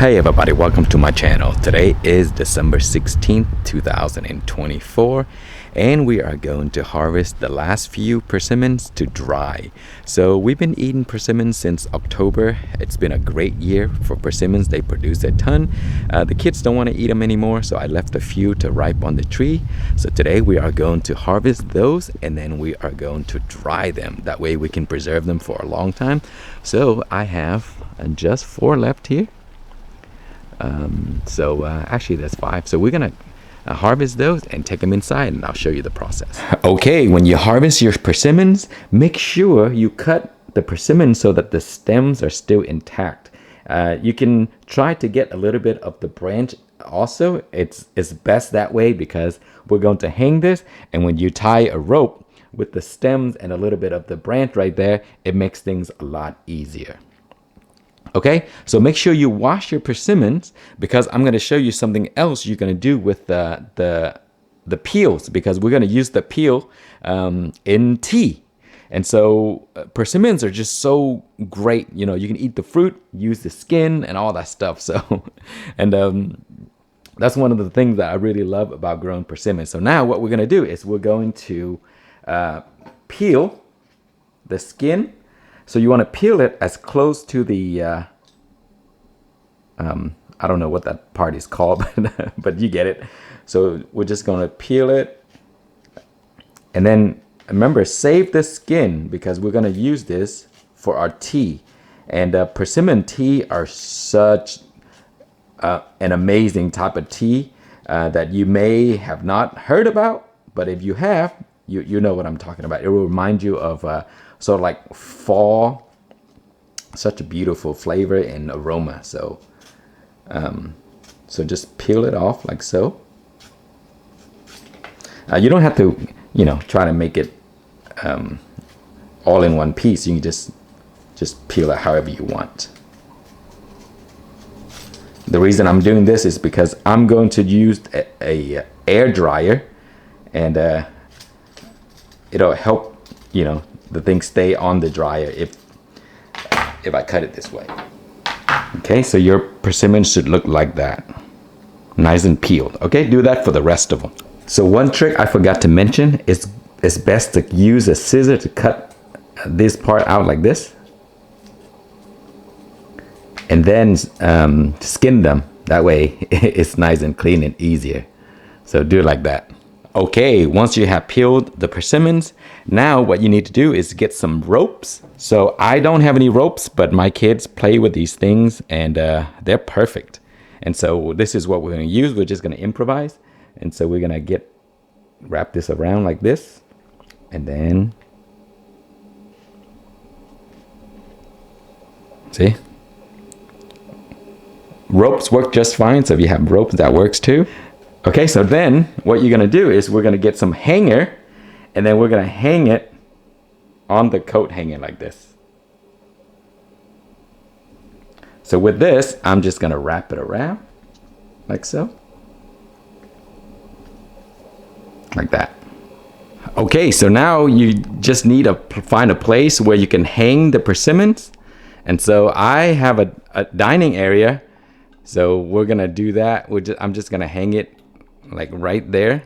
Hey everybody, welcome to my channel. Today is December 16th, 2024, and we are going to harvest the last few persimmons to dry. So we've been eating persimmons since October. It's been a great year for persimmons. They produce a ton. The kids don't want to eat them anymore, so I left a few to ripe on the tree. So today we are going to harvest those, and then we are going to dry them. That way we can preserve them for a long time. So I have just 4 left here. Actually that's 5. So we're gonna harvest those and take them inside, and I'll show you the process. Okay, when you harvest your persimmons, make sure you cut the persimmon so that the stems are still intact. You can try to get a little bit of the branch also. It's best that way because we're going to hang this, and when you tie a rope with the stems and a little bit of the branch right there, it makes things a lot easier. Okay, so make sure you wash your persimmons, because I'm going to show you something else you're going to do with the peels, because we're going to use the peel in tea. And so persimmons are just so great. You know, you can eat the fruit, use the skin and all that stuff. So, and that's one of the things that I really love about growing persimmons. So now what we're going to do is we're going to peel the skin. So you want to peel it as close to the, I don't know what that part is called, but you get it. So we're just going to peel it. And then remember, save the skin, because we're going to use this for our tea. And persimmon tea are such an amazing type of tea that you may have not heard about. But if you have, you know what I'm talking about. It will remind you of sort of like fall. Such a beautiful flavor and aroma. So just peel it off like so. You don't have to, try to make it all in one piece. You can just peel it however you want. The reason I'm doing this is because I'm going to use a air dryer, and it'll help, the thing stay on the dryer if I cut it this way. Okay, so your persimmon should look like that. Nice and peeled. Okay, do that for the rest of them. So one trick I forgot to mention is it's best to use a scissor to cut this part out like this. And then skin them. That way it's nice and clean and easier. So do it like that. Okay, once you have peeled the persimmons, now what you need to do is get some ropes. So I don't have any ropes, but my kids play with these things, and they're perfect. And so this is what we're going to use. We're just going to improvise. And so we're going to wrap this around like this, and then see? Ropes work just fine. So if you have ropes, that works too. Okay, so then what you're going to do is we're going to get some hanger, and then we're going to hang it on the coat hanger like this. So with this, I'm just going to wrap it around like so. Like that. Okay, so now you just need to find a place where you can hang the persimmons. And so I have a dining area. So we're going to do that. I'm just going to hang it like right there,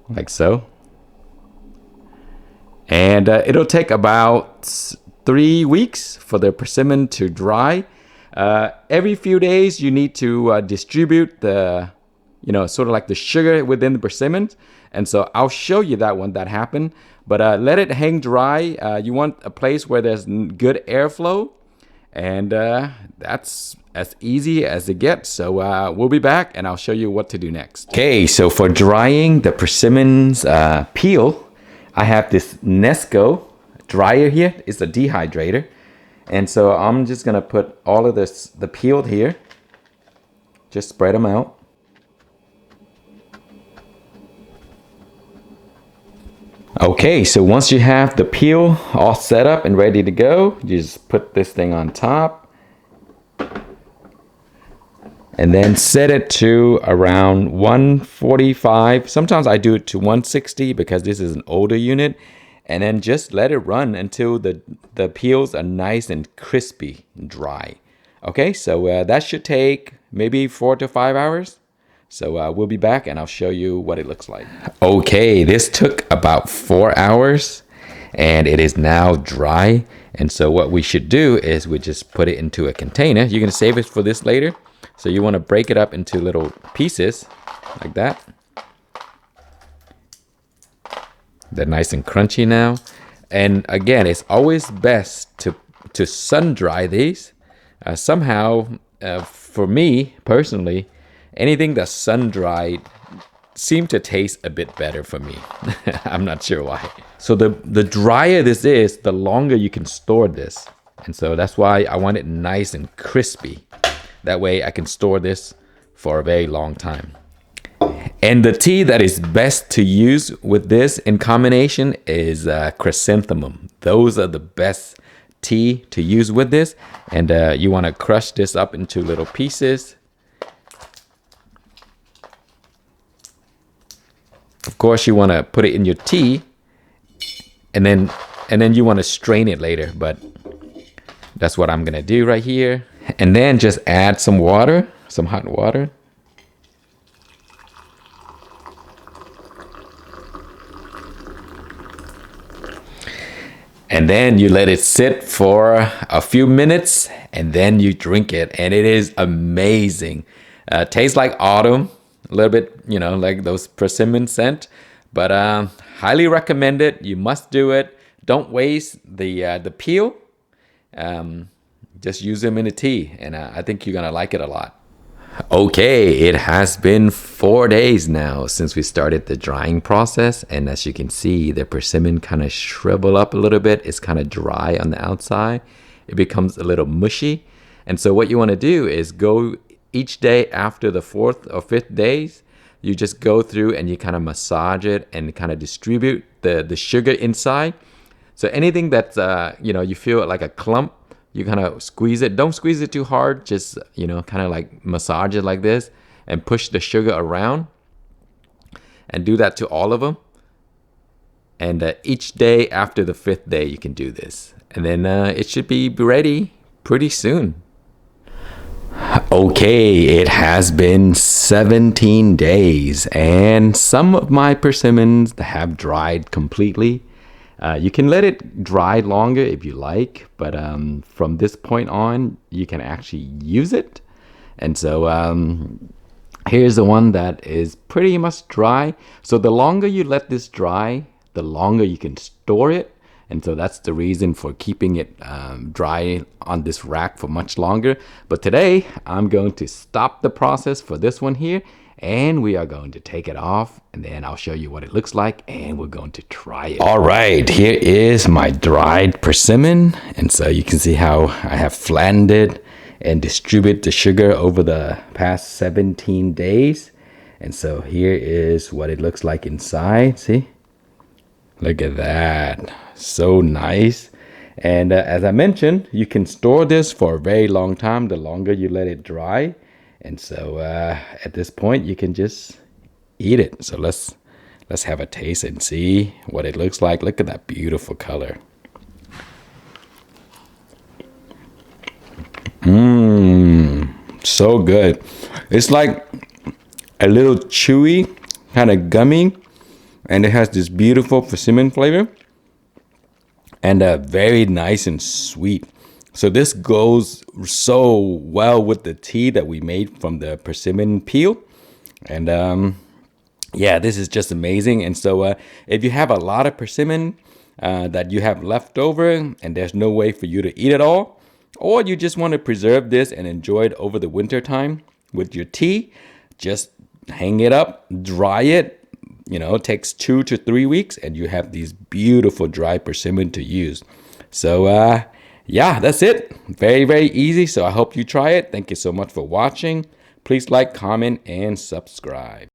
like so. And it'll take about 3 weeks for the persimmon to dry. Every few days you need to distribute the, sort of like the sugar within the persimmons. And so I'll show you that when that happened. But let it hang dry. You want a place where there's good airflow. And that's as easy as it gets. So we'll be back, and I'll show you what to do next. Okay, so for drying the persimmons peel, I have this Nesco dryer here. It's a dehydrator. And so I'm just going to put all of the peeled here. Just spread them out. Okay, so once you have the peel all set up and ready to go, you just put this thing on top. And then set it to around 145. Sometimes I do it to 160 because this is an older unit. And then just let it run until the peels are nice and crispy and dry. Okay, so that should take maybe 4 to 5 hours. So we'll be back and I'll show you what it looks like. Okay, this took about 4 hours and it is now dry. And so what we should do is we just put it into a container. You're gonna save it for this later. So you wanna break it up into little pieces like that. They're nice and crunchy now. And again, it's always best to sun dry these. Somehow, for me personally, anything that's sun dried seems to taste a bit better for me. I'm not sure why. So the drier this is, the longer you can store this. And so that's why I want it nice and crispy. That way I can store this for a very long time. And the tea that is best to use with this in combination is chrysanthemum. Those are the best tea to use with this. And you want to crush this up into little pieces. Of course, you want to put it in your tea, and then you want to strain it later. But that's what I'm gonna do right here. And then just add some water, some hot water. And then you let it sit for a few minutes and then you drink it. And it is amazing. Tastes like autumn, a little bit, you know, like those persimmon scent. But highly recommend it. You must do it. Don't waste the peel. Just use them in a tea. And I think you're going to like it a lot. Okay, it has been 4 days now since we started the drying process, and as you can see, the persimmon kind of shrivel up a little bit. It's kind of dry on the outside. It becomes a little mushy, and so what you want to do is go each day after the 4th or 5th days. You just go through and you kind of massage it and kind of distribute the sugar inside. So anything that's you know, you feel like a clump, you kind of squeeze it. Don't squeeze it too hard. Just, you know, kind of like massage it like this and push the sugar around. And do that to all of them. And each day after the 5th day, you can do this. And then it should be ready pretty soon. Okay, it has been 17 days. And some of my persimmons have dried completely. You can let it dry longer if you like, but from this point on, you can actually use it. And so here's the one that is pretty much dry. So the longer you let this dry, the longer you can store it. And so that's the reason for keeping it dry on this rack for much longer. But today, I'm going to stop the process for this one here. And we are going to take it off, and then I'll show you what it looks like, and we're going to try it. All right, here is my dried persimmon. And so you can see how I have flattened it and distributed the sugar over the past 17 days. And so here is what it looks like inside. See? Look at that. So nice. And as I mentioned, you can store this for a very long time, the longer you let it dry. And so at this point, you can just eat it. So let's have a taste and see what it looks like. Look at that beautiful color. So good. It's like a little chewy, kind of gummy, and it has this beautiful persimmon flavor, and very nice and sweet. So this goes so well with the tea that we made from the persimmon peel. And yeah, this is just amazing. And so if you have a lot of persimmon that you have left over and there's no way for you to eat it all, or you just want to preserve this and enjoy it over the winter time with your tea, just hang it up, dry it. You know, it takes 2 to 3 weeks and you have these beautiful dry persimmon to use. So yeah, that's it. Very, very easy. So I hope you try it. Thank you so much for watching. Please like, comment, and subscribe.